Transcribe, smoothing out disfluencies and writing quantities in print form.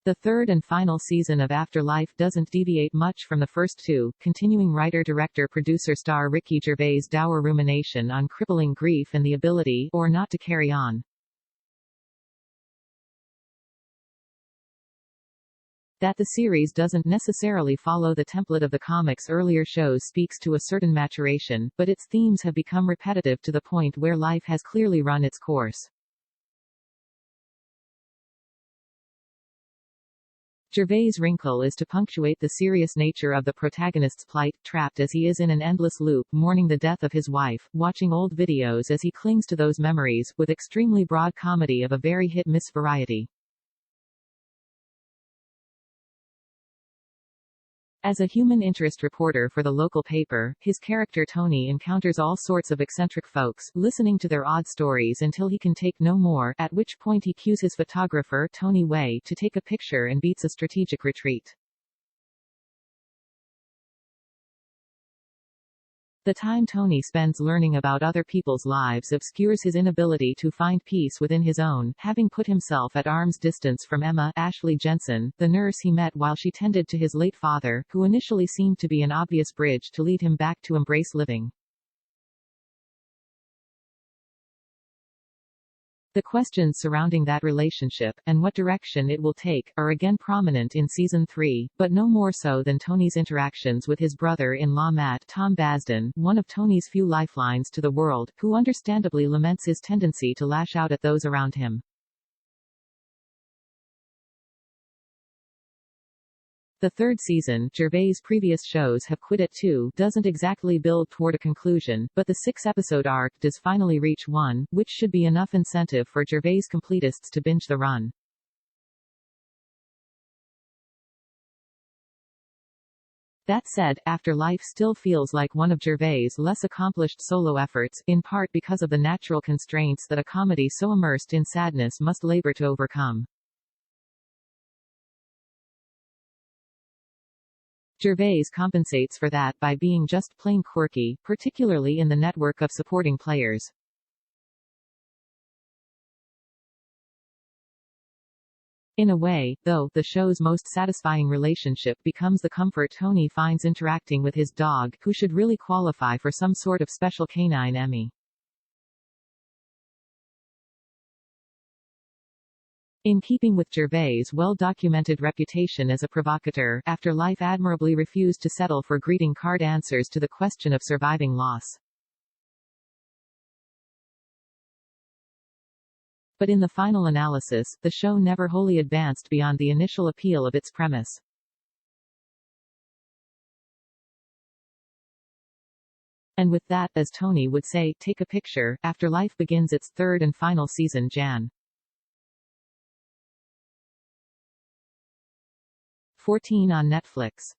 The third and final season of Afterlife doesn't deviate much from the first two, continuing writer-director-producer-star Ricky Gervais' dour rumination on crippling grief and the ability, or not, to carry on. That the series doesn't necessarily follow the template of the comics' earlier shows speaks to a certain maturation, but its themes have become repetitive to the point where life has clearly run its course. Gervais' wrinkle is to punctuate the serious nature of the protagonist's plight, trapped as he is in an endless loop, mourning the death of his wife, watching old videos as he clings to those memories, with extremely broad comedy of a very hit-miss variety. As a human interest reporter for the local paper, his character Tony encounters all sorts of eccentric folks, listening to their odd stories until he can take no more, at which point he cues his photographer, Tony Way, to take a picture and beats a strategic retreat. The time Tony spends learning about other people's lives obscures his inability to find peace within his own, having put himself at arm's distance from Emma, Ashley Jensen, the nurse he met while she tended to his late father, who initially seemed to be an obvious bridge to lead him back to embrace living. The questions surrounding that relationship, and what direction it will take, are again prominent in Season 3, but no more so than Tony's interactions with his brother-in-law Matt, Tom Basden, one of Tony's few lifelines to the world, who understandably laments his tendency to lash out at those around him. The third season, Gervais' previous shows have quit at 2, doesn't exactly build toward a conclusion, but the 6-episode arc does finally reach one, which should be enough incentive for Gervais' completists to binge the run. That said, Afterlife still feels like one of Gervais' less accomplished solo efforts, in part because of the natural constraints that a comedy so immersed in sadness must labor to overcome. Gervais compensates for that by being just plain quirky, particularly in the network of supporting players. In a way, though, the show's most satisfying relationship becomes the comfort Tony finds interacting with his dog, who should really qualify for some sort of special canine Emmy. In keeping with Gervais' well-documented reputation as a provocateur, Afterlife admirably refused to settle for greeting card answers to the question of surviving loss. But in the final analysis, the show never wholly advanced beyond the initial appeal of its premise. And with that, as Tony would say, take a picture, Afterlife begins its third and final season Jan. 14 on Netflix.